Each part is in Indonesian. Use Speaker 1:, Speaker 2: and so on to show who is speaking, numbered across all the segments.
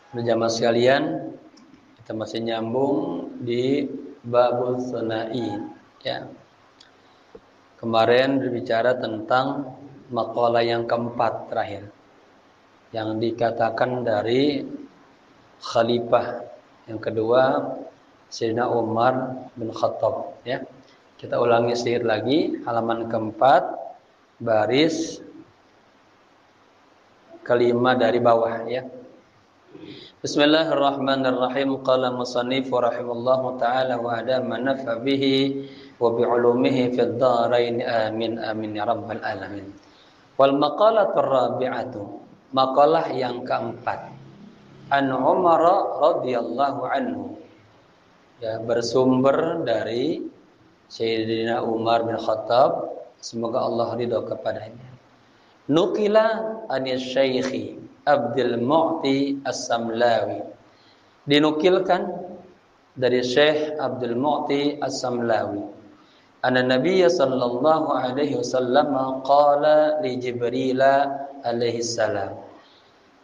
Speaker 1: Berjamaah sekalian, kita masih nyambung di babul sunai, ya. Kemarin berbicara tentang makalah yang keempat terakhir, yang dikatakan dari khalifah yang kedua Sayyidina Umar bin Khattab, ya. Kita ulangi sedikit lagi, halaman keempat, baris kelima dari bawah, ya. Bismillahirrahmanirrahim. Qala musannif rahimallahu taala wa adama nafa bihi wa bi ulumihi fid dharain amin amin ya rabbal alamin. Wal maqalatur rabi'atu, maqalah yang keempat. An Umar radhiyallahu anhu, ya, bersumber dari Sayyidina Umar bin Khattab, semoga Allah ridha kepadanya. Nukila anis Syekhi Abdul Mu'ti As-Samlawi, dinukilkan dari Syekh Abdul Mu'ti As-Samlawi, anna Nabiyya sallallahu alaihi wasallam qala li Jibril alaihi salam,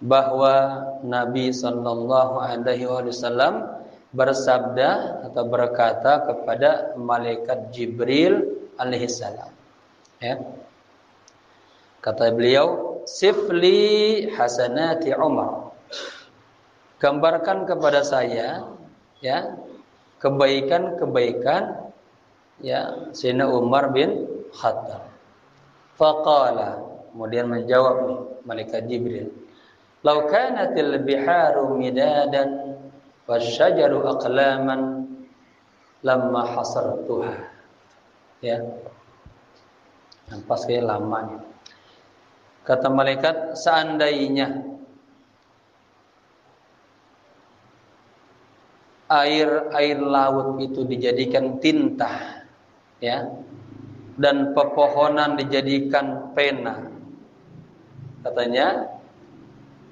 Speaker 1: bahwa Nabi sallallahu alaihi wasallam bersabda atau berkata kepada malaikat Jibril alaihi salam, ya. Kata beliau, sifli hasanati Umar, gambarkan kepada saya, ya, kebaikan-kebaikan, ya, Sayyidina Umar bin Khattab. Faqala, kemudian menjawab nih malaikat Jibril, law kanatil biharu midadan wasyajaru aqlaman lamma hasartuha, ya. Yang pas kayak lamanya. Kata malaikat, seandainya air laut itu dijadikan tinta, ya, dan pepohonan dijadikan pena, katanya,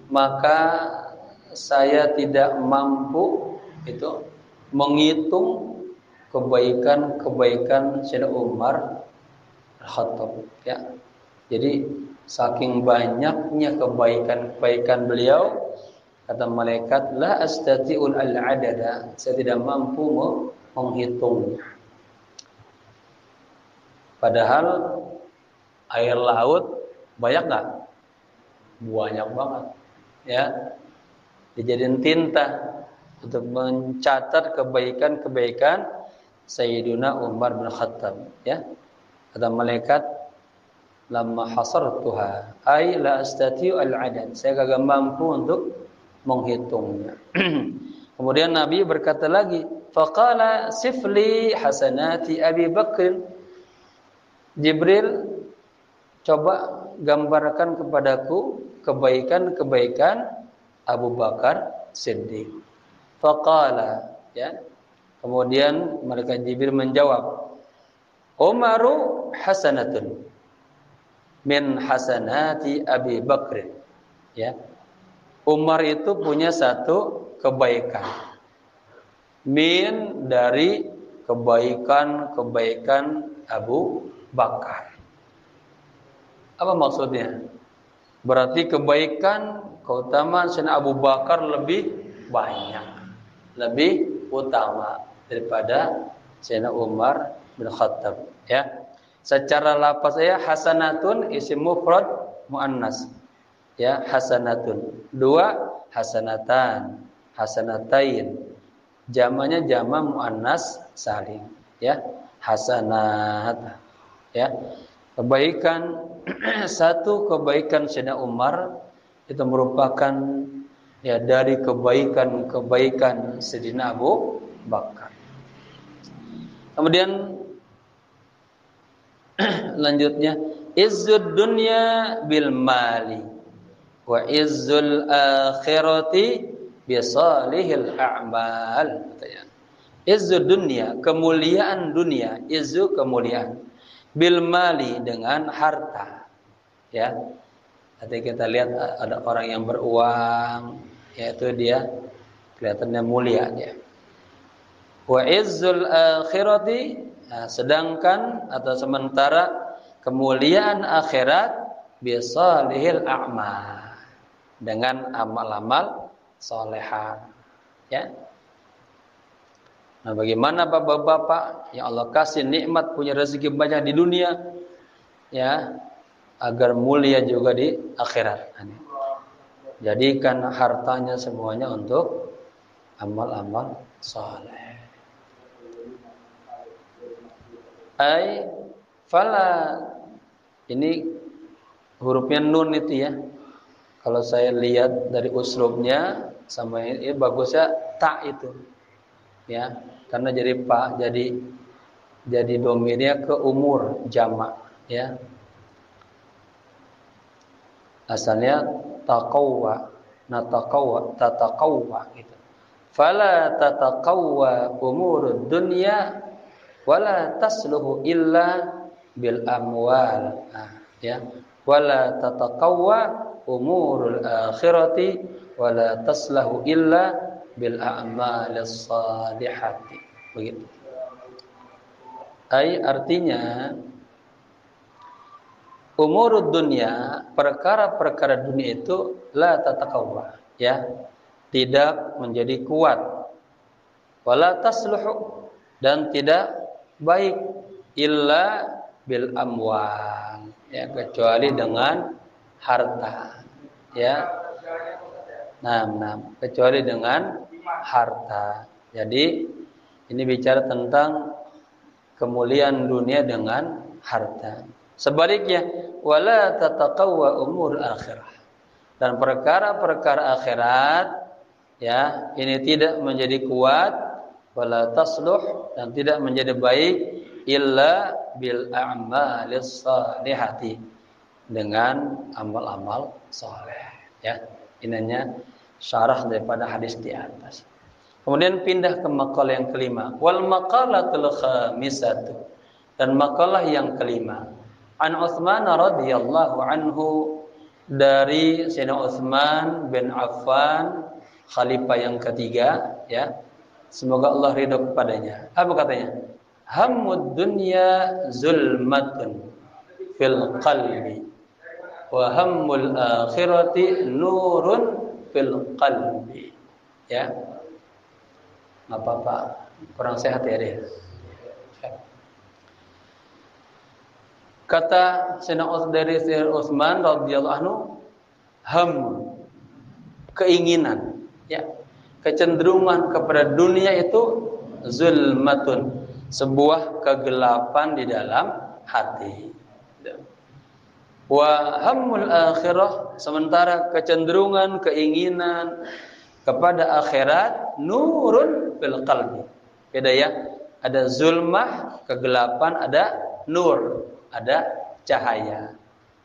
Speaker 1: maka saya tidak mampu itu menghitung kebaikan-kebaikan Sayyidina Umar Khattab, ya. Jadi saking banyaknya kebaikan-kebaikan beliau, kata malaikat, la astati'ul al-adada, saya tidak mampu menghitungnya. Padahal air laut banyak nggak? Banyak banget, ya. Dijadiin tinta untuk mencatat kebaikan-kebaikan Sayyidina Umar bin Khattab, ya. Kata malaikat, lamma hasartuha ay la astati'u al-adad, saya kagak mampu untuk menghitungnya. Kemudian Nabi berkata lagi, faqala sifli hasanati Abi Bakr, Jibril, coba gambarkan kepadaku kebaikan-kebaikan Abu Bakar Siddiq. Faqala, ya, kemudian malaikat Jibril menjawab, Umaru hasanatun min hasanati Abi Bakr, ya. Umar itu punya satu kebaikan, min dari kebaikan-kebaikan Abu Bakar. Apa maksudnya? Berarti kebaikan, keutamaan Sayyidina Abu Bakar lebih banyak, lebih utama daripada Sayyidina Umar bin Khattab, ya. Secara lafaz saya hasanatun isim mufrad muannas, ya, hasanatun. Dua, hasanatan, hasanatain. Jamanya jama muannas salim, ya. Hasanat, ya. Kebaikan satu kebaikan Sayyidina Umar itu merupakan, ya, dari kebaikan-kebaikan Sayyidina Abu Bakar. Kemudian lanjutnya, izzud dunya bil mali wa izzul akhirati bi salihil a'mal, katanya. Izzud dunya, kemuliaan dunia, izzu kemuliaan, bil mali dengan harta, ya. Nanti kita lihat ada orang yang beruang, yaitu dia kelihatannya mulia, ya. Wa izzul akhirati, nah, sedangkan atau sementara kemuliaan akhirat bisalihil a'mal, dengan amal-amal salehah. Ya. Nah, bagaimana bapak-bapak yang Allah kasih nikmat punya rezeki banyak di dunia, ya, agar mulia juga di akhirat. Jadikan hartanya semuanya untuk amal-amal saleh. Ai fala, ini hurufnya nun itu ya. Kalau saya lihat dari uslubnya sama ini bagusnya tak itu. Ya, karena jadi pak, jadi domirnya ke umur jamak ya. Asalnya taqawwa, tataqawwa gitu. Fala tataqawwa umurud dunya wala tasluhu illa bil amwal. Nah, ya. Wala tataqawwa umurul akhirati wala taslahu illa bil a'malis salihati. Begitu. Artinya umurud dunya, perkara-perkara dunia itu la tataqawwa, ya. Tidak menjadi kuat. Wala tasluhu, dan tidak baik illa bil amwal, ya, kecuali dengan harta, ya. Nah, kecuali dengan harta. Jadi ini bicara tentang kemuliaan dunia dengan harta. Sebaliknya, wala tataqawwa umur akhirah, dan perkara-perkara akhirat, ya, ini tidak menjadi kuat, wala tasluh, dan tidak menjadi baik illa bil a'malis salihati, dengan amal-amal saleh, ya. Intinya syarah daripada hadis di atas. Kemudian pindah ke makalah yang kelima. Wal maqalatul khamisatu, dan makalah yang kelima. An Utsman radhiyallahu anhu, dari Sayyidina Utsman bin Affan, khalifah yang ketiga, ya. Semoga Allah ridho kepadanya. Apa katanya? Hammud dunya zulmatun fil qalbi wa hammul akhirati nurun fil qalbi. Ya. Enggak apa-apa, kurang sehat ya dia. Kata Sayyidina Utsman radhiyallahu anhu, ham, keinginan, ya, kecenderungan kepada dunia itu zulmatun, sebuah kegelapan di dalam hati. Wa hammul akhirah, sementara kecenderungan, keinginan kepada akhirat nurun fil qalbi. Beda ya, ada zulmah, kegelapan, ada nur, ada cahaya.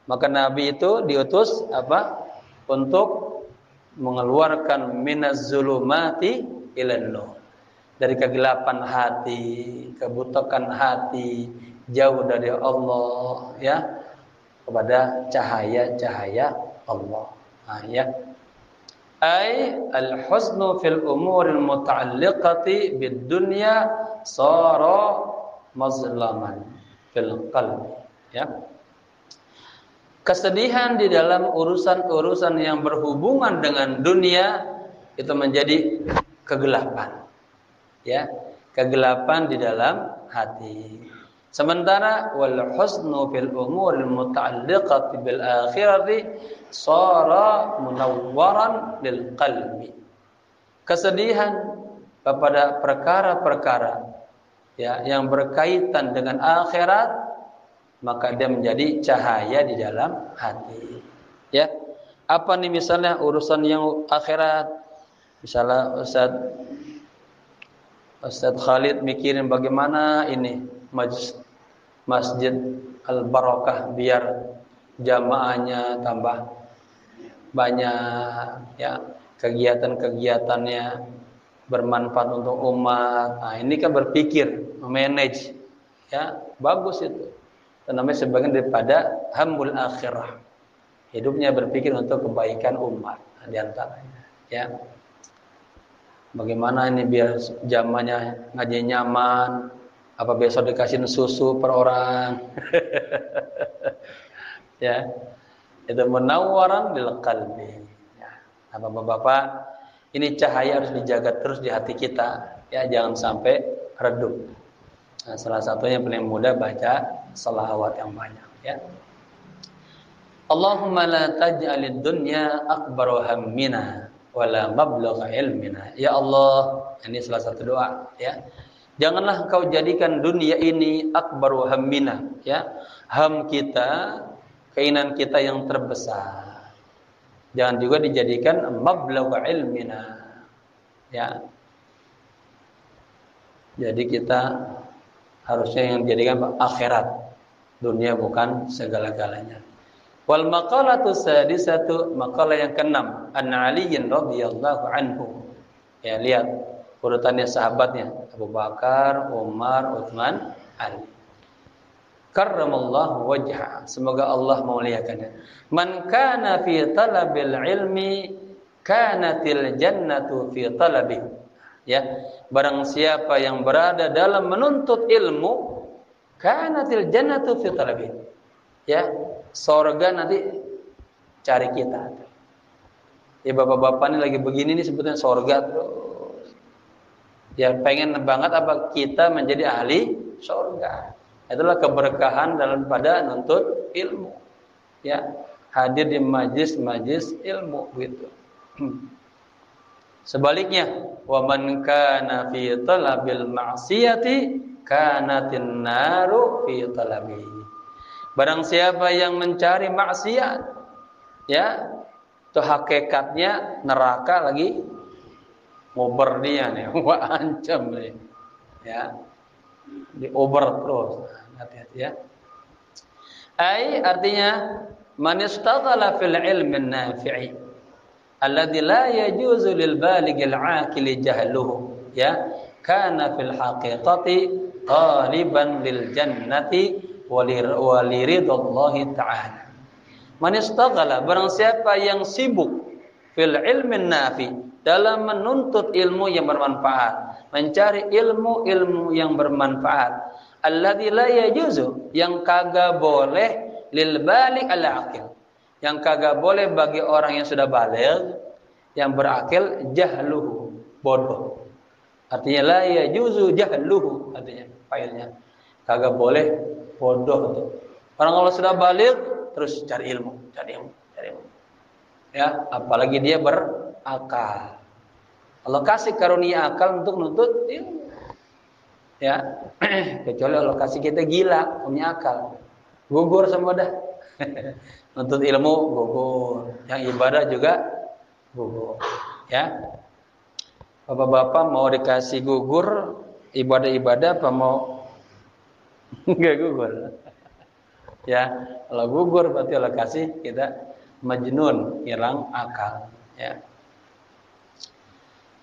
Speaker 1: Maka Nabi itu diutus apa? Untuk mengeluarkan minaz zulumati ilan nur, dari kegelapan hati, kebutakan hati, jauh dari Allah, ya, kepada cahaya-cahaya Allah. Nah, ya. Al-huznu fil umuril muta'alliqati bid dunya sara mazlaman fil qalbi, ya. Kesedihan di dalam urusan-urusan yang berhubungan dengan dunia itu menjadi kegelapan, ya, kegelapan di dalam hati. Sementara wal husnu fil umuril muta'alliqati bil akhirati sara munawwaran lil qalbi. Kesedihan kepada perkara-perkara, ya, yang berkaitan dengan akhirat, maka dia menjadi cahaya di dalam hati. Ya. Apa nih misalnya urusan yang akhirat? Misalnya Ustaz Khalid mikirin bagaimana ini Masjid Al-Barakah biar jamaahnya tambah banyak, ya, kegiatan-kegiatannya bermanfaat untuk umat. Nah, ini kan berpikir, manage, ya, bagus itu. Itu namanya sebagian daripada hammul akhirah. Hidupnya berpikir untuk kebaikan umat, nah, di antaranya, ya. Bagaimana ini biar jamaahnya ngaji nyaman, apa besok dikasih susu per orang. Ya. Itu munawwaran lil qalbi. Ya. Bapak-bapak, Ini cahaya harus dijaga terus di hati kita, ya, jangan sampai redup. Nah, salah satunya paling mudah baca shalawat yang banyak, ya. Allahumma la taj'alid dunya akbar hammina wala mablagha ilmina. Ya Allah, ini salah satu doa, ya. Janganlah engkau jadikan dunia ini akbar hammina, ya. Ham kita, keinginan kita yang terbesar. Jangan juga dijadikan mablagha ilmina, ya. Jadi kita harusnya yang dijadikan akhirat, dunia bukan segala-galanya. Wal maqalatu sadisatu, maqalah yang keenam, an Ali radhiyallahu anhu. Ya, lihat urutannya sahabatnya, Abu Bakar, Umar, Utsman, Ali. Karramallahu wajha, semoga Allah memuliakannya. Man kana fi talabil ilmi kanatil jannatu fi talabihi. Ya, barang siapa yang berada dalam menuntut ilmu, kanatil jannatu fi talabihi. Ya, surga nanti cari kita. Ya, bapak-bapak ini lagi begini nih sebetulnya surga terus. Ya, pengen banget apa kita menjadi ahli surga. Itulah keberkahan dalam pada nuntut ilmu, ya, hadir di majlis-majlis ilmu gitu. Sebaliknya, wa man kana fi talabil ma'siyati kanatin naru fi talabihi. Barang siapa yang mencari maksiat, ya, itu hakikatnya neraka lagi ngober dia nih, wah ancam nih, ya. Diober terus, hati-hati, ya. Artinya man istaghala fil ilmi nafi'i alladhi la yajuzu lil baligil aqili jahluhu, ya, kana fil haqiqati taliban lil jannati waliridallahi ta'ala. Man istaghala, barang siapa yang sibuk fil ilmi nafi, dalam menuntut ilmu yang bermanfaat, mencari ilmu yang bermanfaat, alladzi la yajuzu, yang kagak boleh, lil baligh al aqil, yang kagak boleh bagi orang yang sudah baligh, yang berakil, jahluhu, bodoh. Artinya la yajuzu jahluhu, artinya failnya kagak boleh bodoh itu. Orang kalau sudah baligh terus cari ilmu. Ya, apalagi dia berakal. Allah kasih karunia akal untuk nuntut ilmu. Ya, kecuali Allah kasih kita gila, punya akal. Gugur semua dah. Nuntut ilmu gugur. Yang ibadah juga gugur. Ya. Bapak-bapak mau dikasih gugur ibadah-ibadah apa mau enggak gugur? Ya, kalau gugur berarti Allah kasih kita majnun, hilang akal, ya.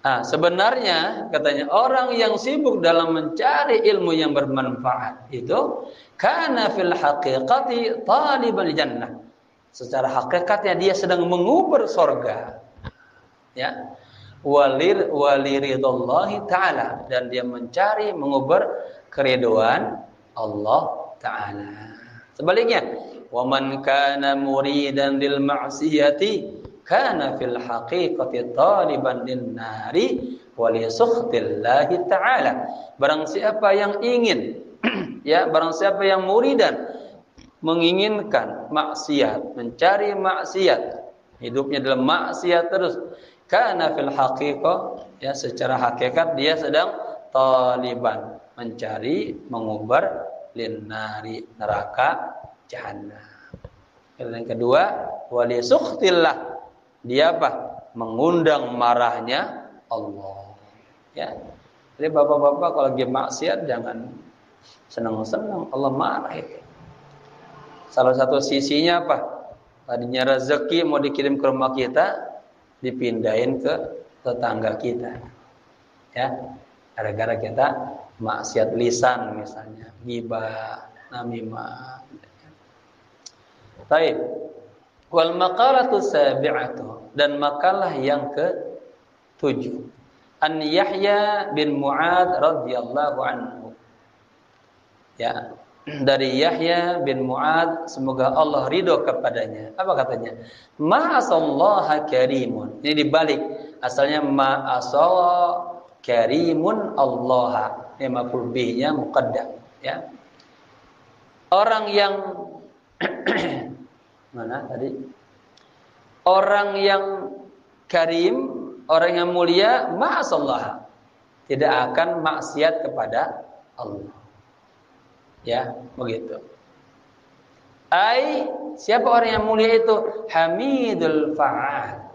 Speaker 1: Nah, sebenarnya katanya orang yang sibuk dalam mencari ilmu yang bermanfaat itu kana fil haqiqati talibal jannah. Secara hakikatnya dia sedang mengubur surga. Ya. Waliridallahi ta'ala, dan dia mencari mengubur keridhaan Allah Ta'ala. Sebaliknya, wa man kana muridan lil ma'siyati kana fil haqiqati taliban lin nari wa li sukhtillahi ta'ala. Barang siapa yang ingin ya, barang siapa yang muridan, menginginkan maksiat, mencari maksiat, hidupnya dalam maksiat terus, kana fil haqiqah, ya, secara hakikat dia sedang taliban, mencari, mengubar, linnari, neraka jahanam. Yang kedua, wali sukhtillah, dia apa? Mengundang marahnya Allah. Ya. Jadi bapak-bapak kalau lagi maksiat jangan senang-senang, Allah marah itu. Salah satu sisinya apa? Tadinya rezeki mau dikirim ke rumah kita, dipindahin ke tetangga kita. Ya. Gara-gara kita maksiat lisan misalnya, ghibah, namimah. Baik. Wal maqalatu sabi'atu, dan makalah yang ke-7. An Yahya bin Mu'adz radhiyallahu anhu. Ya, dari Yahya bin Mu'adz, semoga Allah ridho kepadanya. Apa katanya? Ma'asallaha karimun. Ini dibalik. Asalnya ma'asa karimun Allah. Ini maf'ul bihnya muqaddam, ya. Orang yang mana tadi? Orang yang karim, orang yang mulia, ma'asallah, tidak akan maksiat kepada Allah. Ya, begitu. Siapa orang yang mulia itu? Hamidul fa'al.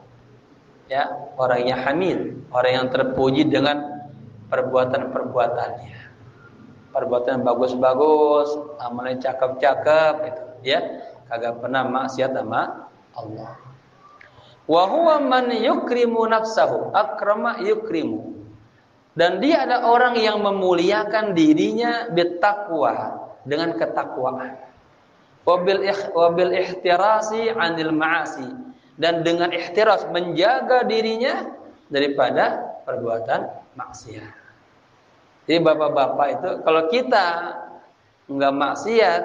Speaker 1: Ya, orang yang hamid, orang yang terpuji dengan perbuatan-perbuatannya. Perbuatan bagus-bagus, amalnya cakep-cakep itu, ya. Kagak pernah maksiat sama Allah. Wa huwa man yukrimu nafsahu, akrama yukrimu. Dan dia adalah orang yang memuliakan dirinya bittaqwa, dengan ketakwaan. Wabil ihtirasi 'anil ma'asi, dan dengan ihtiras menjaga dirinya daripada perbuatan maksiat. Jadi bapak-bapak itu, kalau kita enggak maksiat,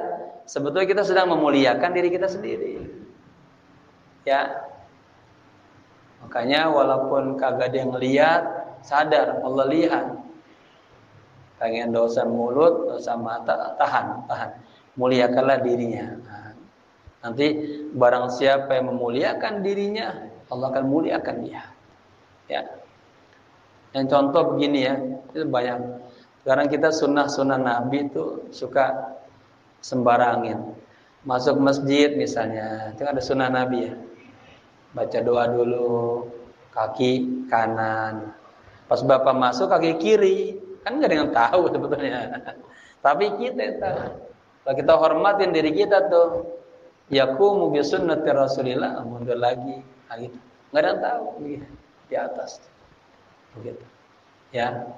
Speaker 1: sebetulnya kita sedang memuliakan diri kita sendiri. Ya. Makanya walaupun kagak ada yang lihat, sadar Allah lihat. Pengen dosa mulut, dosa mata, tahan. Muliakanlah dirinya. Nah, nanti barang siapa yang memuliakan dirinya, Allah akan muliakan dia. Ya. Yang contoh begini ya, itu banyak. Sekarang kita sunnah Nabi itu suka sembarangin. Masuk masjid misalnya, itu ada sunnah Nabi ya. Baca doa dulu, kaki kanan. Pas bapak masuk kaki kiri, kan nggak ada yang tahu sebetulnya. Tapi kita yang tahu. Kalau kita hormatin diri kita tuh, yaqumu bi sunnati Rasulillah, mundur lagi, gitu. Nggak ada yang tahu di atas. Begitu. Ya.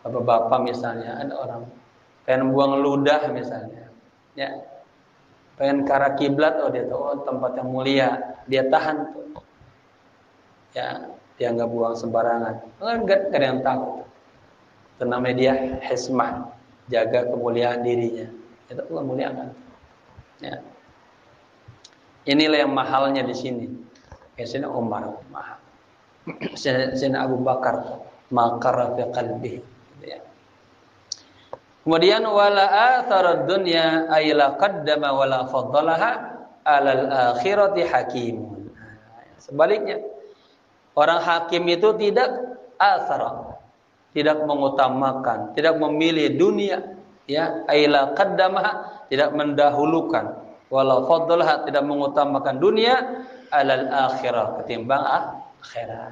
Speaker 1: Bapak-bapak misalnya, ada orang pengen buang ludah misalnya, ya, pengen ke arah kiblat, dia tahu tempat yang mulia, dia tahan tuh, ya, dia nggak buang sembarangan, nggak ada yang tahu. Itu namanya dia hismah, jaga kemuliaan dirinya, itu Allah muliakan. Ya. Inilah yang mahalnya di sini. Sini Umar mahal, sini Abu Bakar makar fi qalbi. Ya. Kemudian wala atharad dunya ayla qaddama wala faddalaha alal akhirati hakimun. Sebaliknya, orang hakim itu tidak athara, tidak mengutamakan, tidak memilih dunia, ya, ayla qaddama, tidak mendahulukan, wala faddalaha, tidak mengutamakan dunia alal akhirah, ketimbang akhirat.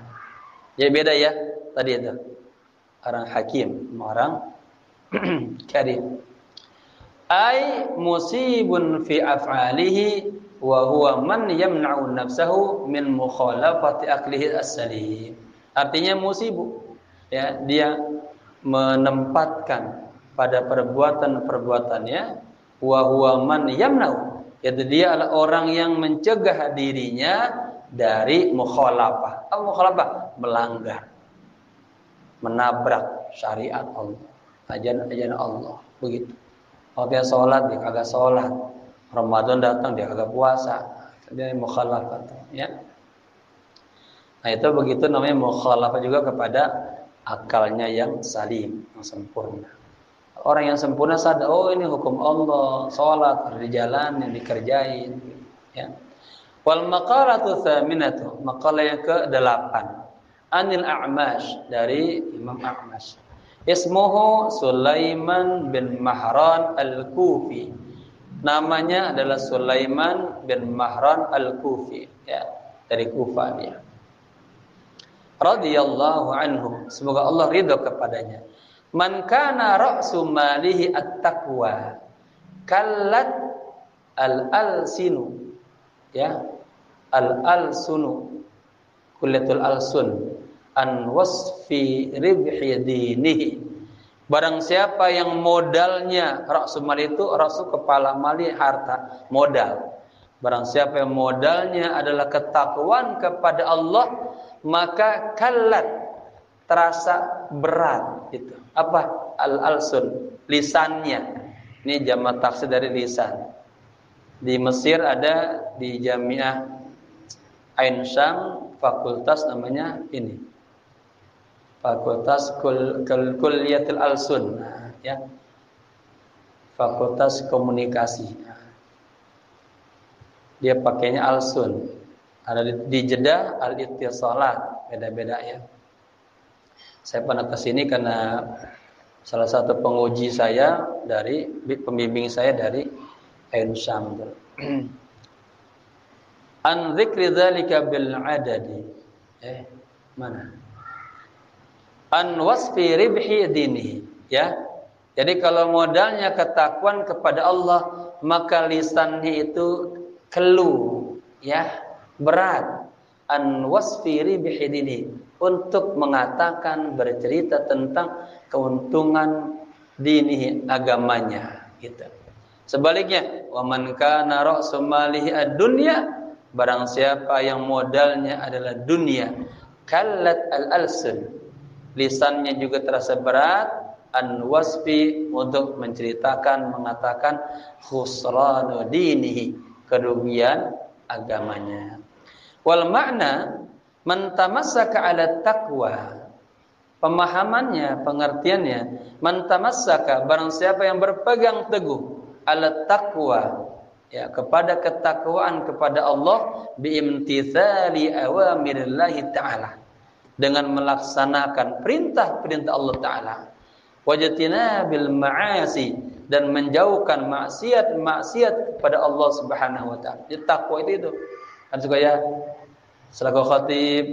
Speaker 1: Jadi beda ya tadi itu. Orang hakim, orang karim. Ai musibun fi af'alihi wa huwa man yamna'u nafsahu min mukhalafati aqlihi as-salim. Artinya musibu, ya, dia menempatkan pada perbuatan-perbuatannya wa huwa man yamna'u, yaitu dia adalah orang yang mencegah dirinya dari mukhalafah. Apa mukhalafah? Melanggar, menabrak syariat Allah, ajaran Allah, begitu. Waktu sholat dia kagak sholat, Ramadan datang dia kagak puasa, dia mukhalafat, ya. Nah itu begitu namanya mukhalafat juga kepada akalnya yang salim, yang sempurna. Orang yang sempurna sadar, oh ini hukum Allah, sholat harus dijalani, dikerjain, ya. Wal maqalatu tsaminatu, maqalah yang ke-8. Anil A'mash, dari Imam A'mash. Ismuhu Sulaiman bin Mahran al-Kufi. Namanya adalah Sulaiman bin Mahran al-Kufi, ya, dari Kufah dia. Radhiyallahu anhu, semoga Allah ridha kepadanya. Man kana ra'su malihi at-taqwa, kallat al-alsinu, ya, al-alsunu, kullatul alsun, an wasfi ribhi dinihi. Barang siapa yang modalnya, ra'sul mal itu, ra'su kepala, mali harta, modal. Barang siapa yang modalnya adalah ketakwaan kepada Allah, maka kallat, terasa berat itu. Apa? Al-alsun, lisannya. Ini jamak taksir dari lisan. Di Mesir ada, di Jamiah Ain Syam fakultas namanya ini. Fakultas Kulliyatul Alsun, ya. Fakultas Komunikasi. Dia pakainya Alsun. Ada di Jeddah Al-Ittisalat, beda-beda ya. Saya pernah ke sini karena salah satu penguji saya dari pembimbing saya dari Ain Syam. An dzikri dzalika bil adadi. Mana? An wasfi ribhi dinihi, ya. Jadi kalau modalnya ketakwaan kepada Allah, maka lisannya itu keluh, ya, berat. An wasfi ribhi dinihi, untuk mengatakan, bercerita tentang keuntungan dinihi, agamanya, gitu. Sebaliknya, wa man kana ra'su malihi ad-dunya, barang siapa yang modalnya adalah dunia, kallat al-alsun, lisannya juga terasa berat, an wasfi, untuk menceritakan, mengatakan khusranu dinihi, kerugian agamanya. Wal makna man tamassaka ala taqwa, pemahamannya, pengertiannya, man tamassaka, barang siapa yang berpegang teguh ala taqwa, ya, kepada ketakwaan kepada Allah, biimtithali awamirillahi ta'ala, dengan melaksanakan perintah-perintah Allah Ta'ala, wajtinabil ma'asi, dan menjauhkan maksiat-maksiat kepada Allah Subhanahu wa Ta'ala. Jadi takwa itu kan suka ya, selaku khatib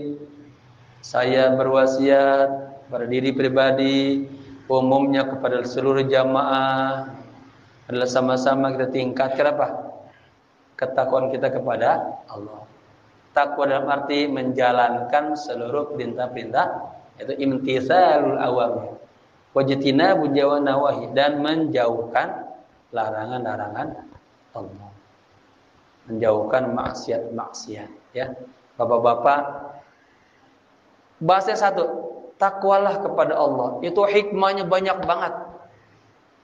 Speaker 1: saya berwasiat pada diri pribadi, umumnya kepada seluruh jamaah, adalah sama-sama kita tingkatkan apa? Ketakwaan kita kepada Allah. Takwa dalam arti menjalankan seluruh perintah-perintah, yaitu imtitsalul awamir, wajtinabu nawahi, dan menjauhkan larangan-larangan Allah, menjauhkan maksiat-maksiat, ya. Bapak-bapak, bahasa satu, takwalah kepada Allah. Itu hikmahnya banyak banget.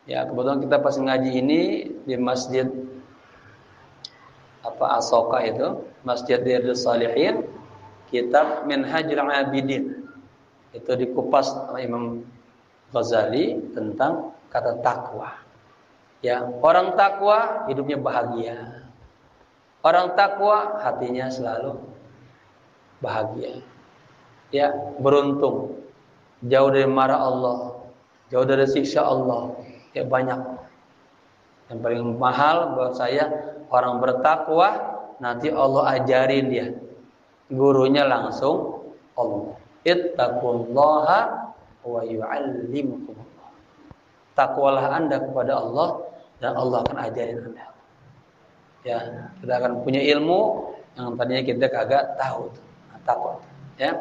Speaker 1: Ya, kebetulan kita pas ngaji ini di masjid Asoka itu, Masjid Riyadhus Shalihin, kitab Minhajul Abidin. Itu dikupas oleh Imam Ghazali tentang kata takwa. Ya, orang takwa hidupnya bahagia. Orang takwa hatinya selalu bahagia. Ya, beruntung. Jauh dari marah Allah, jauh dari siksa Allah. Ya, banyak. Yang paling mahal buat saya, orang bertakwa, nanti Allah ajarin dia. Gurunya langsung Allah. Ittaqullaha wa yu'allimukumullah. Takwalah Anda kepada Allah, dan Allah akan ajarin Anda. Ya, kita akan punya ilmu yang tadinya kita kagak tahu. Takwa. Ya.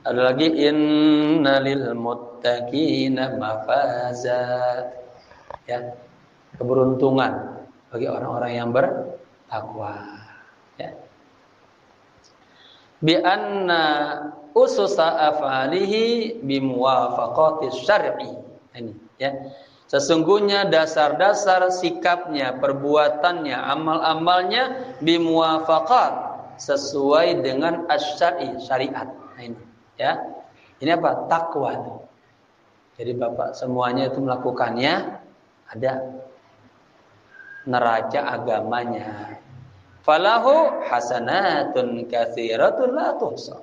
Speaker 1: Ada lagi, innalil muttaqina mafazat. Ya. Keberuntungan bagi orang-orang yang bertakwa, ya. Bi anna ususa afalihi bimuwafaqatis syar'i. Ini, ya. Sesungguhnya dasar-dasar sikapnya, perbuatannya, amal-amalnya bimuwafaqat, sesuai dengan asy-syar'i, syariat. Nah, ini, ya. Ini apa? Takwa. Jadi Bapak semuanya itu melakukannya, ada neraca agamanya. Falahu hasanatun katsiratun la tuhsa.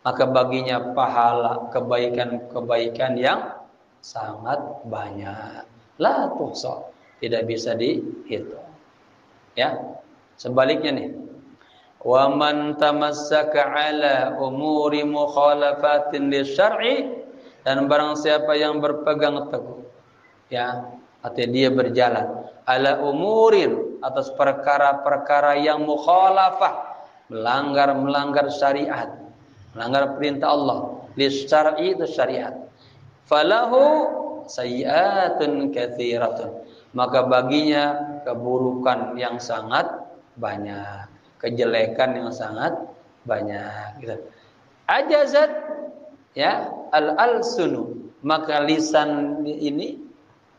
Speaker 1: Maka baginya pahala, kebaikan-kebaikan yang sangat banyak. La tuhsa, tidak bisa dihitung. Ya. Sebaliknya nih. Wa man tamassaka ala umuri mukhalafatin lisyar'i, dan barang siapa yang berpegang teguh, ya, artinya dia berjalan ala umurin, atas perkara-perkara yang mukhalafah, melanggar syariat, melanggar perintah Allah, lisyar'i, itu syariat. Falahu sayyi'atun katsiratun, maka baginya keburukan yang sangat banyak, kejelekan yang sangat banyak, gitu. Ajazat, ya, al-alsunu, maka lisan ini,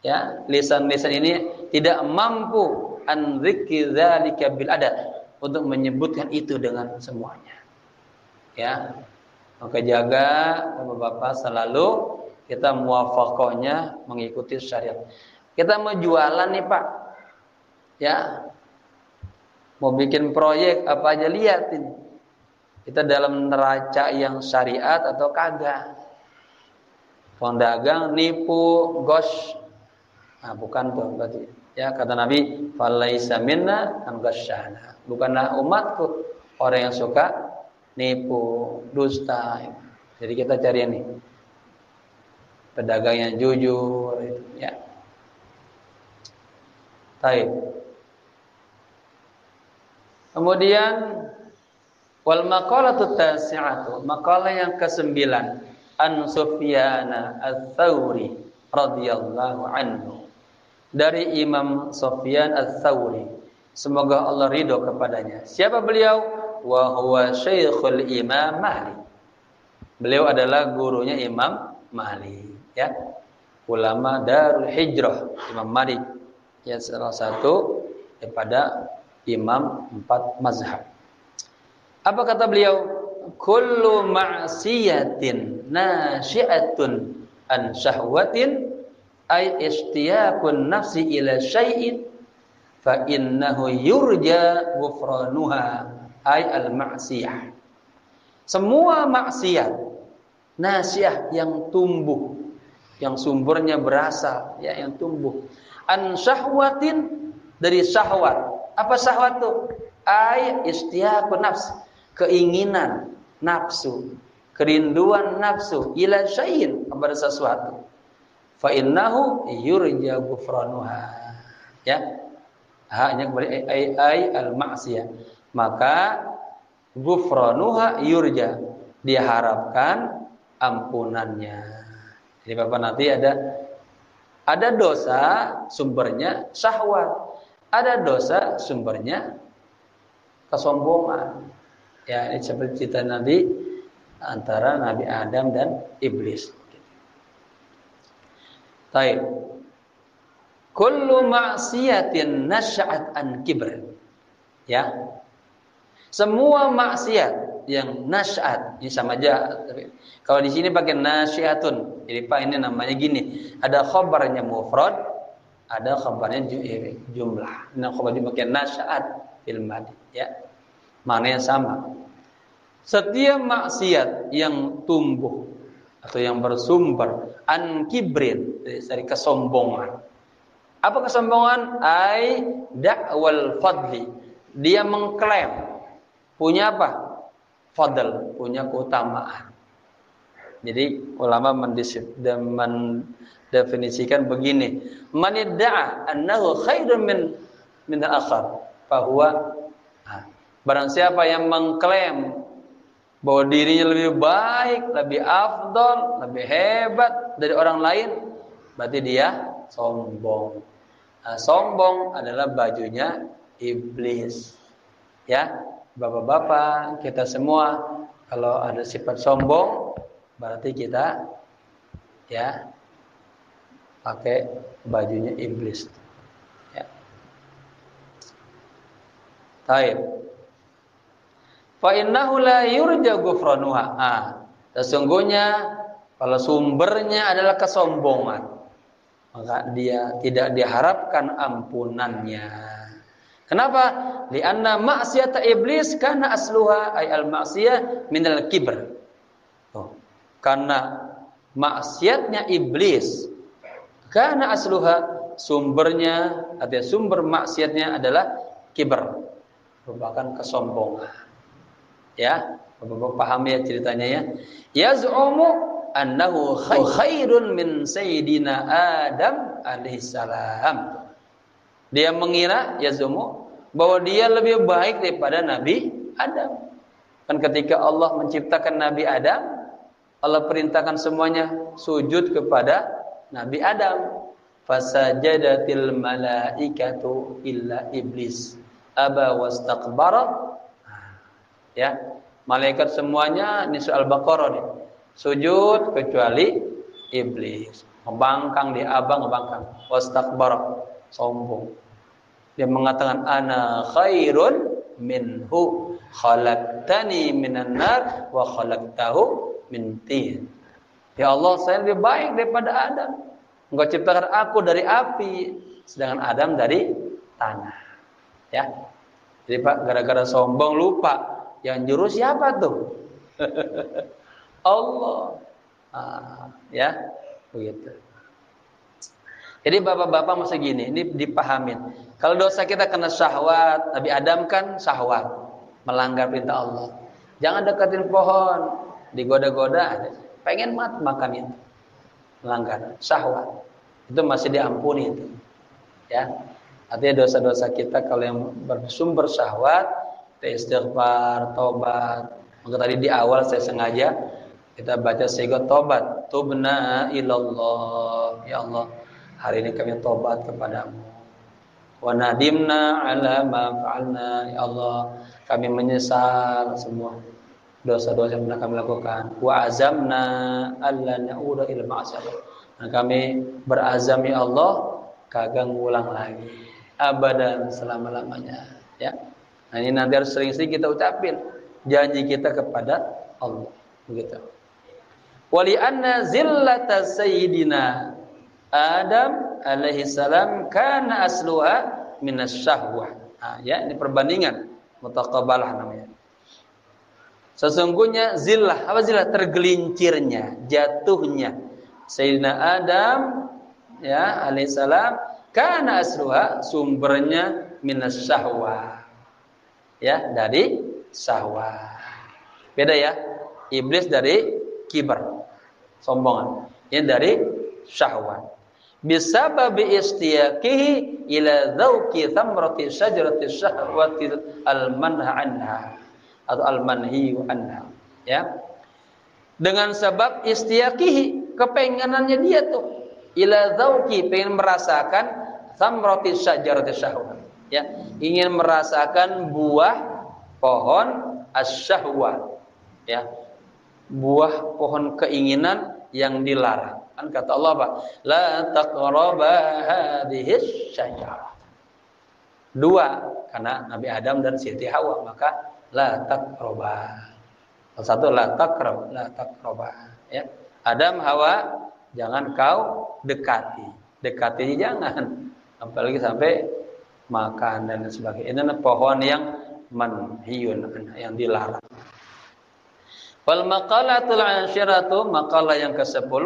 Speaker 1: ya, lisan-lisan ini tidak mampu an dzikri dzalika bil adad, untuk menyebutkan itu dengan semuanya. Ya. Maka jaga Bapak-bapak selalu kita muwafaqahnya mengikuti syariat. Kita mau jualan nih Pak. Ya. Mau bikin proyek apa aja liatin. Kita dalam neraca yang syariat atau kagak. Orang dagang nipu, ghost. Nah, bukan tuh berarti. Ya, kata Nabi, "Falaisa minna man ghasyana." Bukanlah umatku orang yang suka nipu, dusta. Jadi kita cari ini pedagang yang jujur itu, ya. Baik. Kemudian wal maqalatu tasi'atu, maqalah yang ke-9, an Sufyan ats-Tsauri radhiyallahu anhu. Dari Imam Sufyan ats-Tsauri, semoga Allah ridho kepadanya. Siapa beliau? Wa huwa syekhul Imam Malik. Beliau adalah gurunya Imam Malik, ya. Ulama Darul Hijrah, Imam Malik, ya, salah satu daripada imam 4 mazhab. Apa kata beliau? Kullu ma'siyatin nasyi'atun an syahwatin ay istiyaqun nafsi ila syai'in fa innahu yurja ghufranuha ay al-ma'siyah. Semua maksiat nasyah yang tumbuh, yang sumbernya berasal, ya, yang tumbuh an syahwatin, dari syahwat. Apa syahwat itu? Ay istiyaqun nafs, keinginan nafsu, kerinduan nafsu ila syai'in, kepada sesuatu. Fa innahu yurja ghufranuha, ya, haknya kepada ay al-ma'siyah. Maka ghufranuha yurja, diharapkan ampunannya. Jadi Bapak, nanti ada dosa sumbernya syahwat, ada dosa sumbernya kesombongan. Ya, ini seperti cerita Nabi antara Nabi Adam dan iblis. Baik. Kullu ma'siyatin nasya'at an kibr. Ya. Semua maksiat yang nasya'at, ini sama aja. Kalau di sini pakai nasyiatun. Jadi Pak, ini namanya gini. Ada khabarnya mufrad, ada khabarnya jumlah. Nah, khabarnya pakai nasya'at fil madi, ya. Maknanya sama. Setiap maksiat yang tumbuh atau yang bersumber an kibrin, dari kesombongan. Apa kesombongan? Ai da'wal fadli. Dia mengklaim punya apa? Fadl, punya keutamaan. Jadi ulama mendefinisikan begini, man idda'a annahu khairun min al-akhar, bahwa barang siapa yang mengklaim bahwa dirinya lebih baik, lebih afdal, lebih hebat dari orang lain, berarti dia sombong. Sombong adalah bajunya iblis. Ya, bapak-bapak, kita semua kalau ada sifat sombong, berarti kita, ya, pakai bajunya iblis. Ya. Baik. Fa innahu la yurja ghufranuha. Sesungguhnya kalau sumbernya adalah kesombongan, maka dia tidak diharapkan ampunannya. Kenapa? Lianna ma'siyata iblis kana asluha ay al-ma'siyah minal kibr. Karena maksiatnya iblis, karena asluha, sumbernya, artinya sumber maksiatnya adalah kibr, merupakan kesombongan. Ya, Bapak paham ya ceritanya ya? Yaz'umu annahu khairun min sayyidina Adam alaihissalam. Dia mengira, yaz'umu, bahwa dia lebih baik daripada Nabi Adam. Kan ketika Allah menciptakan Nabi Adam, Allah perintahkan semuanya sujud kepada Nabi Adam. Fasajadatil malaikatu illa iblis aba wastakbara. Ya, malaikat semuanya, ini surah Al-Baqarah nih, sujud kecuali iblis. Ngebangkang dia, abang ngebangkang. Wastakbara, sombong. Dia mengatakan ana khairun minhu, khalaqtani minan nar wa khalaqtahu min tin. Ya Allah, saya lebih baik daripada Adam. Engkau ciptakan aku dari api, sedangkan Adam dari tanah. Ya. Jadi Pak, gara-gara sombong lupa yang juru siapa tuh? Allah. Ya, begitu. Jadi bapak-bapak masa gini, ini dipahamin. Kalau dosa kita kena syahwat, Nabi Adam kan syahwat, melanggar perintah Allah. Jangan deketin pohon, digoda-goda, pengen makan itu, melanggar syahwat. Itu masih diampuni itu. Ya, artinya dosa-dosa kita kalau yang bersumber syahwat, kita istighfar, tobat. Maka tadi di awal saya sengaja kita baca sigat tobat, tubna ilallah, ya Allah. Hari ini kami tobat kepadamu. Wa nadimna ala ma fa'alna, ya Allah. Kami menyesal semua dosa-dosa yang pernah kami lakukan. Wa azamna alla na'uda ila ma'asiyah. Dan kami berazam, ya Allah, kagak ngulang lagi abadan selama-lamanya, ya. Nah, ini nanti harus sering-sering kita ucapin janji kita kepada Allah, begitu. Wa li anna zillata sayyidina Adam alaihi salam kana asluha minas syahwah. Ya, ini perbandingan mutaqabalah namanya. Sesungguhnya zillah, apa zillah? Tergelincirnya, jatuhnya Sayyidina Adam, ya, alaihi salam, kana asluha, sumbernya minas syahwah. Ya, dari syahwat. Beda ya. Iblis dari kibar, sombongan. Ini dari syahwat. Bisababi istiyaqihi ila dzauqi thamrati syajarati syahwati al-manha anha atau al-manhi anha, ya. Dengan sebab istiyaqihi, kepengenannya dia tuh, ila dzauqi, pengen merasakan thamrati syajarati syahwat, ya, ingin merasakan buah pohon asyahwat, ya, buah pohon keinginan yang dilarang. Kan kata Allah apa? La taqraba hadhihi syajarah. Dua, karena Nabi Adam dan Siti Hawa, maka la taqraba. Satu, la taqraba, ya. Adam, Hawa, jangan kau dekati. Dekati jangan. Apalagi sampai makan dan sebagainya. Ini pohon yang manhiyun, yang dilarang. Wal maqalatul ashiratu, maqalah yang ke-10,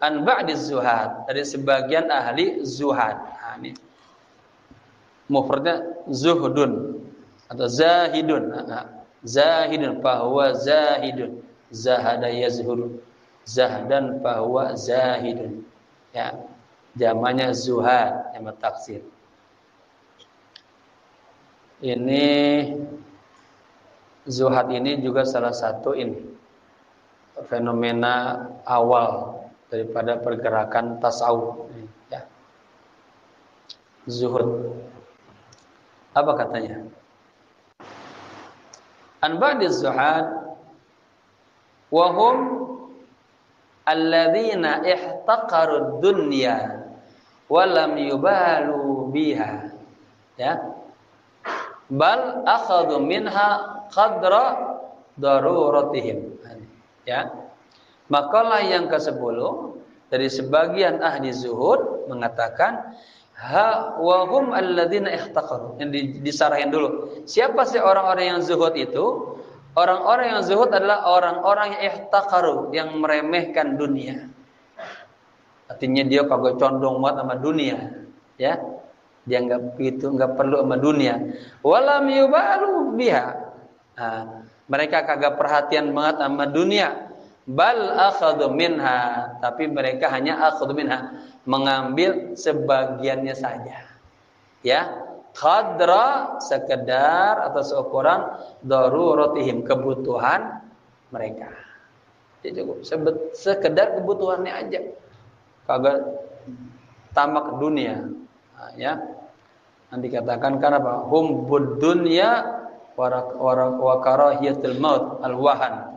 Speaker 1: an ba'diz zuhad, dari sebagian ahli zuhad. Nah, ini mufradnya zuhdun atau zahidun. Zahidun fahuwa zahidun, zahada yazhudu, zahdan fahuwa zahidun. Ya, jamannya zuhad, jamak taksir. Ini zuhad ini juga salah satu ini fenomena awal daripada pergerakan tasawuf, ya. Zuhud. Apa katanya? An ba'diz zuhad wa hum alladzina ihtaqaru dunya wa lam yubalu biha, ya. Bal akhadhu minha qadra daruratihim, ya. Makalah yang ke-10 dari sebagian ahli zuhud mengatakan ha wa hum alladzina ihtaqaru. Yang disarahin dulu. Siapa sih orang-orang yang zuhud itu? Orang-orang yang zuhud adalah orang-orang yang ihtaqaru, yang meremehkan dunia. Artinya dia kagak condong banget sama dunia, ya. Dia enggak perlu sama dunia. Walam yubalu biha. Nah, mereka kagak perhatian banget sama dunia. Bal akhadhu minha, tapi mereka hanya akhadhu minha, mengambil sebagiannya saja. Ya, qadra, sekedar atau seukuran daruratihim, kebutuhan mereka. Jadi cukup sekedar kebutuhannya aja. Kagak tamak dunia. Nah, ya. Nanti katakan kan apa? Hum budunya wa karahiyatul maut, al-wahan.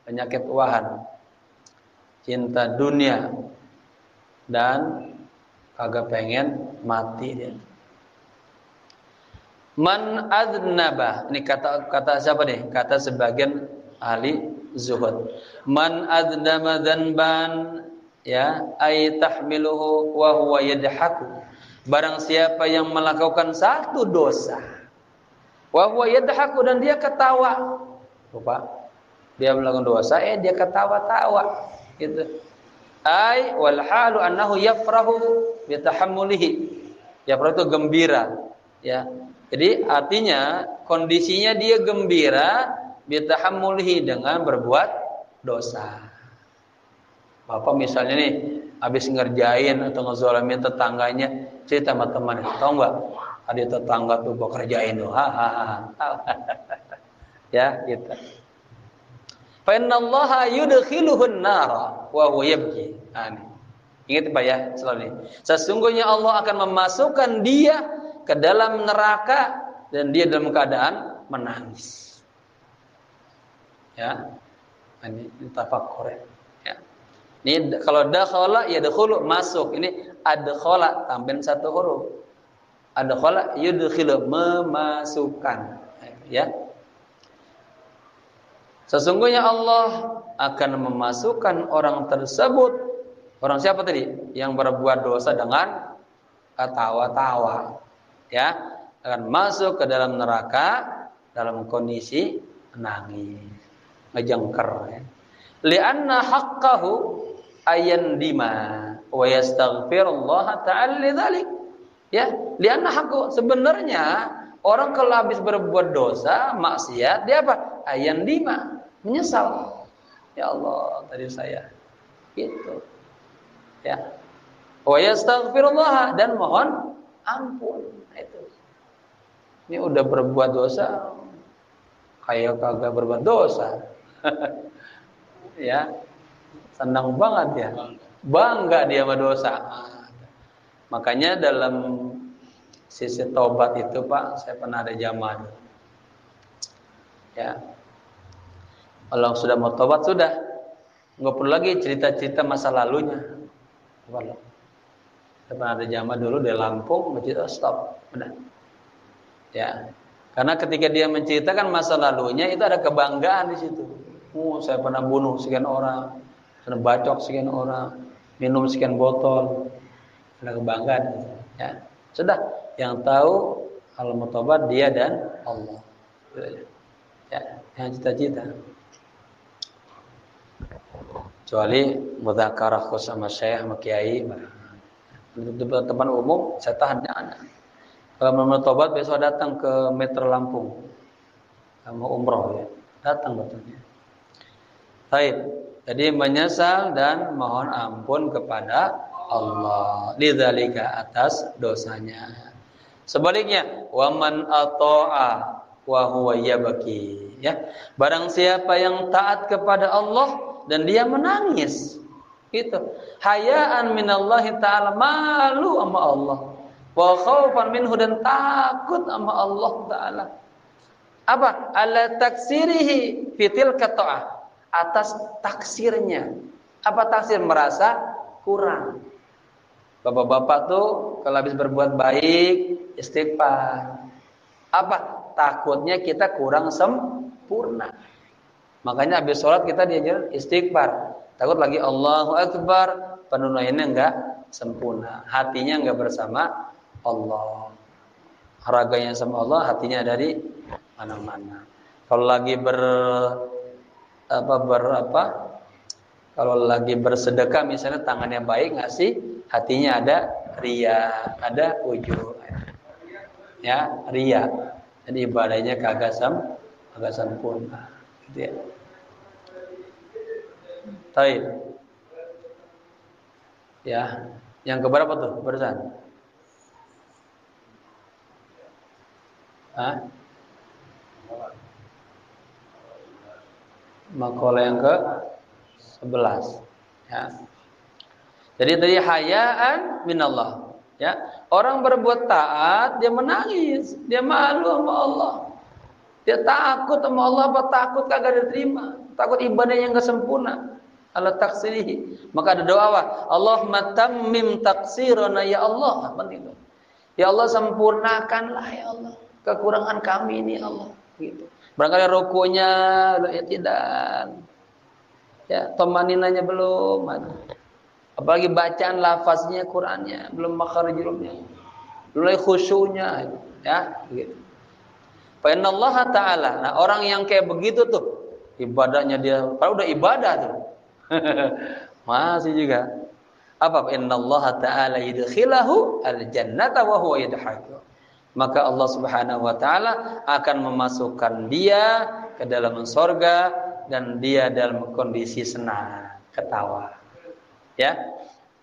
Speaker 1: Penyakit wahan, cinta dunia, dan kagak pengen mati dia. Man adnaba, ini kata siapa nih? Kata sebagian ahli zuhud. Man adnama dzanban, ya, ay tahmiluhu wa huwa yadhaku. Barang siapa yang melakukan satu dosa, wa huwa yadhaku, dan dia ketawa. Lupa. Dia melakukan dosa, dia ketawa-tawa. Gitu. Ay wal halu annahu yafrahu bi tahammulihi. Yafrahu itu gembira, ya. Jadi artinya kondisinya dia gembira bitahammulihi, dengan berbuat dosa. Bapak misalnya nih habis ngerjain atau ngezalimin tetangganya, cerita sama teman, tahu nggak? Ada tetangga tuh gua kerjain tuh, ya gitu. Fa innallaha yudkhiluhun nara wa huwa yabki. Ingat Pak ya, selalu ini. Sesungguhnya Allah akan memasukkan dia ke dalam neraka dan dia dalam keadaan menangis. Ya. Ini tafakkur ya. Ini kalau dakhala yadkhulu, masuk. Ini adkhala tambahin satu huruf. Adkhala yudkhilu, memasukkan. Ya. Sesungguhnya Allah akan memasukkan orang tersebut. Orang siapa tadi? Yang berbuat dosa dengan ketawa-tawa. Ya, akan masuk ke dalam neraka dalam kondisi menangis, ngejengker, ya. Li'anna haqqahu ayandima wa yastaghfirullah ta'ala lidzalik. Ya, li'anna haqqu, sebenarnya orang kalau habis berbuat dosa, maksiat, dia apa? Ayandima, menyesal. Ya Allah, tadi saya gitu. Ya. Wa yastaghfirullah, dan mohon ampun. Itu. Ini udah berbuat dosa, kayak kagak berbuat dosa. Ya, senang banget ya, bangga dia sama dosa. Makanya dalam sisi taubat itu Pak, saya pernah ada zaman. Ya, kalau sudah mau taubat sudah, nggak perlu lagi cerita-cerita masa lalunya. Saya pernah ada zaman dulu di Lampung, cerita stop, udah. Ya, karena ketika dia menceritakan masa lalunya itu ada kebanggaan di situ. Saya pernah bunuh sekian orang, pernah bacok sekian orang, minum sekian botol, ada kebanggaan. Ya, sudah. Yang tahu kalau mau tobat dia dan Allah. Ya, yang cita-cita. Kecuali mudzakarah sama syekh sama kiai, untuk teman umum saya tahan anak. Kalau mau tobat besok datang ke Metro Lampung, mau umroh ya, datang betulnya. Baik, jadi menyesal dan mohon ampun kepada Allah lidzalika, atas dosanya. Sebaliknya, waman ata'a wa huwa yabki, ya. Barang siapa yang taat kepada Allah dan dia menangis, itu hayaan minallahi ta'ala, malu sama Allah, wa khaufan minhu, dan takut sama Allah taala. Apa? Ala taksirihi fitil qata'ah, atas taksirnya. Apa taksir? Merasa kurang. Bapak-bapak tuh kalau habis berbuat baik istighfar. Apa? Takutnya kita kurang sempurna. Makanya habis sholat kita diajar istighfar. Takut lagi Allahu Akbar, penunaiannya enggak sempurna, hatinya enggak bersama Allah, raganya sama Allah, hatinya dari mana-mana. Kalau lagi kalau lagi bersedekah misalnya, tangannya baik ngasih, hatinya ada riya, ada ujub, ya, riya. Jadi ibadahnya kagak sempurna, gitu ya. Baik. Ya, yang keberapa tuh barusan? Makalah yang ke-11, ya. Jadi tadi hayaan minallah, ya. Orang berbuat taat dia menangis, dia malu sama Allah. Dia takut sama Allah, apa takut kagak diterima, takut ibadahnya enggak sempurna. Allah taksirihi. Maka ada doa apa? Allahumma tammim taksirana ya Allah. Ya Allah, sempurnakanlah ya Allah. kekurangan kami ini Allah gitu. Barangkali rukunya ya tidak. Ya, tomaninanya belum ada. Apalagi bacaan lafaznya Qur'annya belum makhraj hurufnya. Belum khusyuknya ya gitu. Fa innallaha ta'ala. Nah, orang yang kayak begitu tuh ibadahnya dia kalau udah ibadah tuh. Masih juga. Apa? Innallaha ta'ala yudkhilahu al-jannata wa huwa yadhaku. Maka Allah Subhanahu wa taala akan memasukkan dia ke dalam surga dan dia dalam kondisi senang, ketawa. Ya.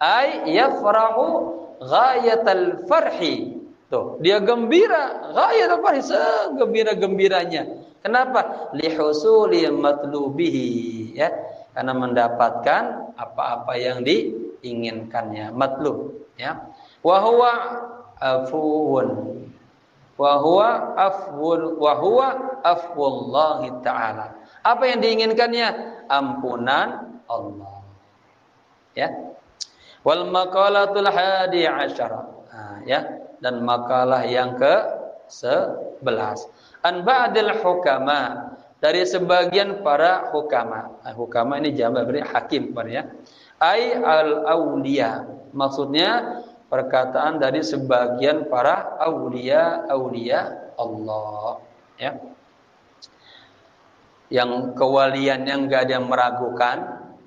Speaker 1: Ay yafrahu ghayatal farhi. Tuh, dia gembira, ghayatal farhi, segembira-gembiranya. Kenapa? Li husuli matlubihi, ya. Karena mendapatkan apa-apa yang diinginkannya, matlub, ya. Wa huwa afuwun. Wa huwa afwullahi ta'ala. Apa yang diinginkannya? Ampunan Allah. Ya. Wal maqalatul hadi asyara. Ya, dan makalah yang ke-11. An ba'dil hukama, dari sebagian para hukama. Hukama ini jamak dari hakim, ya. Ai al-auliya. Maksudnya perkataan dari sebagian para aulia Allah, ya, yang kewaliannya enggak ada yang meragukan.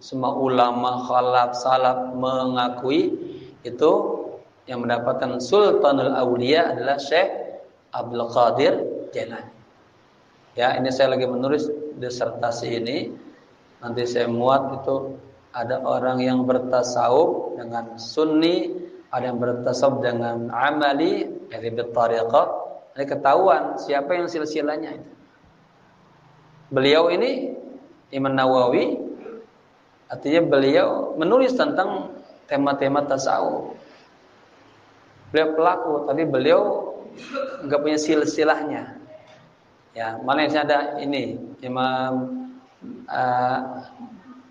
Speaker 1: Semua ulama khalaf salaf mengakui itu. Yang mendapatkan Sultanul Aulia adalah Syekh Abdul Qadir Jailani. Ya, ini saya lagi menulis disertasi ini. Nanti saya muat itu ada orang yang bertasawuf dengan sunni, ada yang bertasawuf dengan amali, dari bertariqah. Ini ketahuan siapa yang silsilahnya itu. Beliau ini Imam Nawawi, artinya beliau menulis tentang tema-tema tasawuf. Beliau pelaku, tapi beliau enggak punya silsilahnya. Ya, mana yang ada ini Imam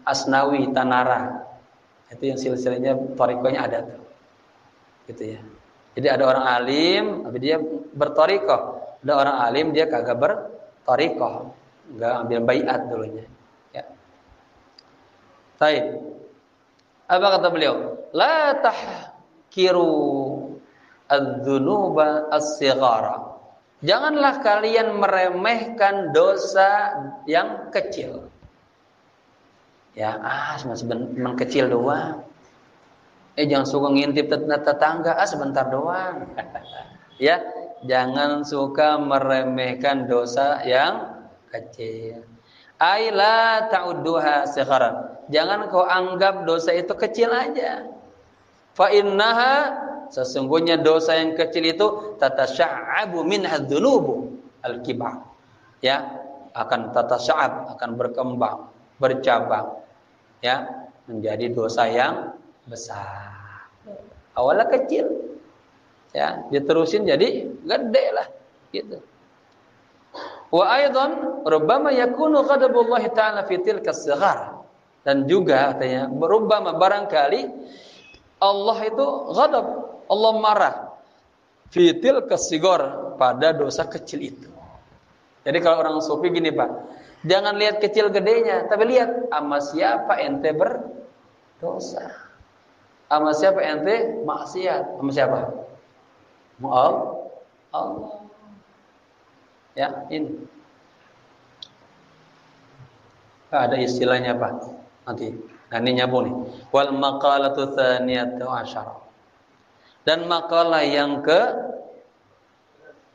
Speaker 1: Asnawi Tanara. Itu yang silsilahnya thariqahnya ada tuh. Gitu ya. Jadi ada orang alim tapi dia berthariqah. Ada orang alim dia kagak berthariqah. Enggak ambil baiat dulunya. Ya. Baik. Apa kata beliau? La tahkiru adz-dzunuba as-sighara. Janganlah kalian meremehkan dosa yang kecil. Ya, sebentar kecil doang. Jangan suka ngintip tetangga, sebentar doang. Ya, jangan suka meremehkan dosa yang kecil. Ai la ta'udduha sigharan. Jangan kau anggap dosa itu kecil aja. Fa innaha, sesungguhnya dosa yang kecil itu tatasya'abu minha dzunubu al-kibar. Ya, akan tatasya'ab, akan berkembang, bercabang, ya, menjadi dosa yang besar. Awalnya kecil, ya, diterusin jadi gede lah, gitu. Wa aidan rubbama yakunu ghadabullahi ta'ala fi tilka as-sighar. Dan juga katanya rubbama barangkali Allah itu ghadab, Allah marah fi tilka as-sighar, pada dosa kecil itu. Jadi kalau orang sufi gini, Pak, jangan lihat kecil gedenya, tapi lihat sama siapa ente berdosa. Sama siapa ente maksiat? Sama siapa? Allah. Ya, ini. Ada istilahnya, Pak. Nanti ini nyambung nih. Wal maqalatu tsaniyatu asyara. Dan makalah yang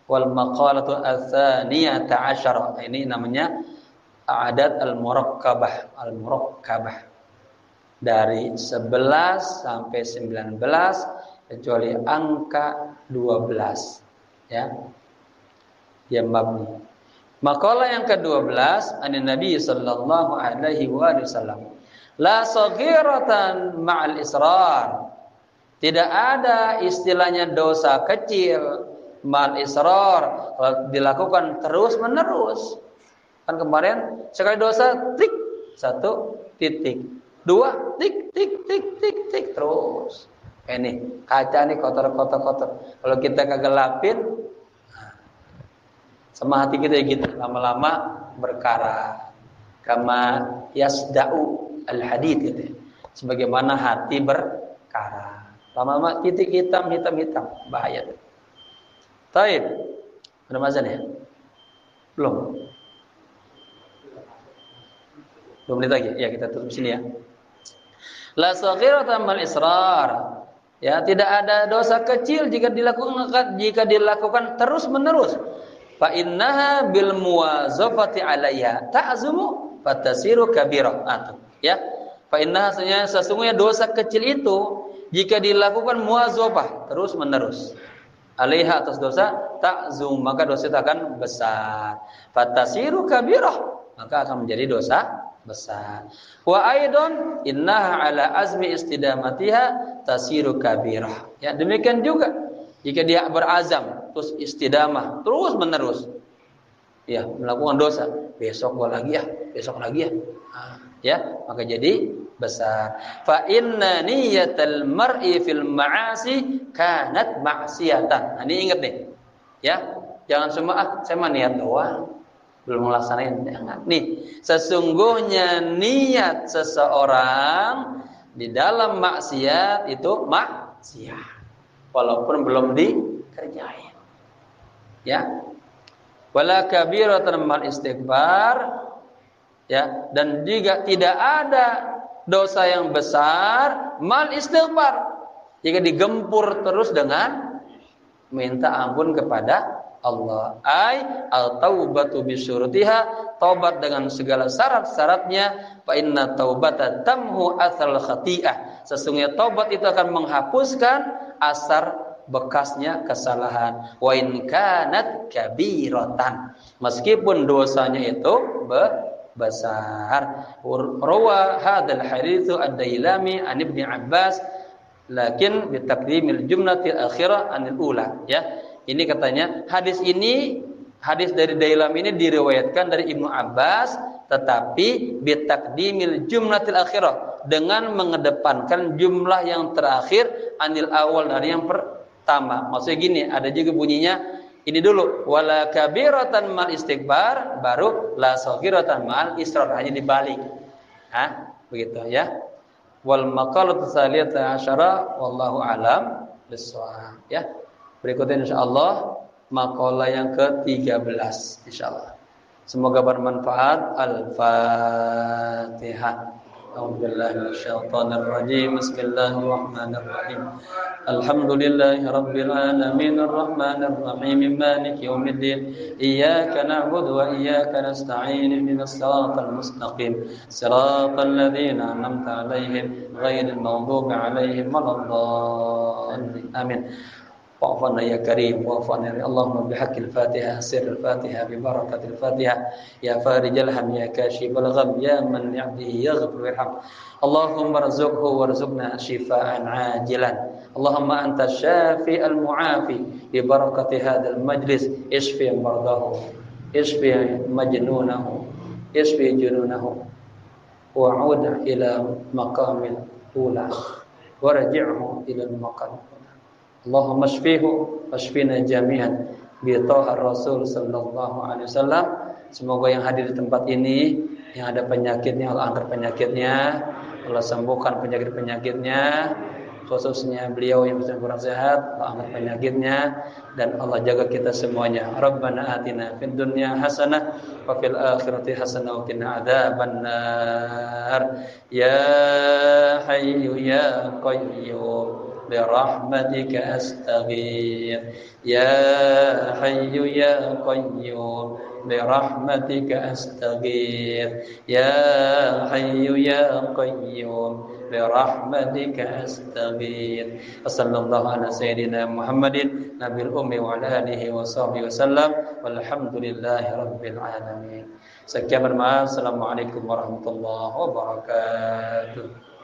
Speaker 1: wal maqalatu ats-tsaniyatu asyara. Ini namanya adat al-murakkabah. Al-murakkabah. Dari 11 sampai 19 kecuali angka 12. Ya. Dia mabni. Makalah yang ke-12 dari Nabi sallallahu alaihi wasallam. La saghiratan ma'al israr. Tidak ada istilahnya dosa kecil ma'al israr, dilakukan terus-menerus. Kan kemarin sekali dosa tik 1 titik. 2 tik tik tik tik tik terus. Ini kaca nih kotor. Kalau kita kagak lapin, Sama hati kita gitu, lama-lama berkarat. Kama yasda'u al-hadid gitu. Sebagaimana hati berkarat. Lama-lama titik hitam, bahaya. Taib. Ada mazan ya? Belum. 2 menit lagi. Ya, kita tutup sini ya. La saghiratan mal israr. Ya, tidak ada dosa kecil jika dilakukan terus-menerus. Fa innaha bil muwazafati 'alaiha ta'zumu fatasiru kabirah. Ya. Fa innaha sesungguhnya dosa kecil itu jika dilakukan muwazafah terus-menerus. 'Alaiha atas dosa ta'zum maka dosa itu akan besar. Fatasiru kabirah maka akan menjadi dosa besar. Wa aidon innaha ala azmi istidamatiha tasiru kabirah. Ya, demikian juga jika dia berazam terus istidamah terus menerus ya melakukan dosa, besok lagi ya. Ya, maka jadi besar. Fa inna niyatal mar'i fil ma'asi kanat ma'siyatan. Ini ingat nih. Ya, jangan cuma saya mah niat doang. Belum melaksanain. Nih, sesungguhnya niat seseorang di dalam maksiat itu maksiat, walaupun belum dikerjain. Ya, wala kabiratan mal istighfar. Ya, dan jika tidak ada dosa yang besar mal istighfar, jika digempur terus dengan minta ampun kepada Allah. Al-taubatu bisyurutiha, taubat dengan segala syarat-syaratnya. Fa inna taubata tamhu athal khati'ah. Sesungguhnya taubat itu akan menghapuskan asar bekasnya kesalahan. Wa in kanat kabiratan. Meskipun dosanya itu besar. Rawa hadzal haditsu ad-Dailami an Ibnu Abbas lakin bi taqdimil jumlatil akhirah anil ula, ya. Ini katanya hadis dari Dailam ini diriwayatkan dari Ibnu Abbas tetapi bi taqdimil jumlatil akhirah dengan mengedepankan jumlah yang terakhir anil awal dari yang pertama. Maksudnya gini, ada juga bunyinya ini dulu wala kabiratan mal istighbar baru la saghiratan mal israr, hanya dibalik. Begitu ya. Wal maqalatu tsalitsata asyara wallahu alam bissawab, ya. Berikutnya insyaallah maqalah yang ke-13 insyaallah. Semoga bermanfaat. Al-Fatihah. A'udzubillahi minasyaitonir rajim. Bismillahirrahmanirrahim. Alhamdulillahirabbil alamin arrahmanir rahim maliki yaumiddin. Iyyaka na'budu wa iyyaka nasta'in ihdinas siratal mustaqim. Siratal ladzina an'amta 'alaihim ghairil maghdubi 'alaihim waladdallin. Amin. Wa'afana ya karim, wa'afana ya Allahumma bihaqqil Fatihah, sirril Fatihah, bibarakatil Fatihah, ya farijal ham, ya kashifal gham, ya man li'abdihi yaghfir wirham. Allahumma rzuqhu warzuqna shifaan ajilan. Allahumma anta syafi'al mu'afi, bibarakati hadzal majlis, isfi mardahu, isfi majnunahu, isfi jununahu, wa'ud ila maqamil ula, warji'hu ila maqam. Allahumma shfihu washfina jami'an bi thahar Rasul sallallahu alaihi wasallam. Semoga yang hadir di tempat ini yang ada penyakitnya Allah angkat penyakitnya, Allah sembuhkan penyakit-penyakitnya, khususnya beliau yang sedang kurang sehat Allah angkat penyakitnya dan Allah jaga kita semuanya. Rabbana atina fid dunya hasanah wa fil akhirati hasanah wa qina adzabannar. Ya hayyu ya qayyum برحمتك أستغيث يا حي يا قيوم برحمتك أستغيث يا حي يا قيوم برحمتك أستغيث وصلى الله على سيدنا محمد نبي الأمي وعلى آله وصحبه وسلم والحمد لله رب العالمين. Sekian bermaaf. Assalamualaikum warahmatullahi wabarakatuh.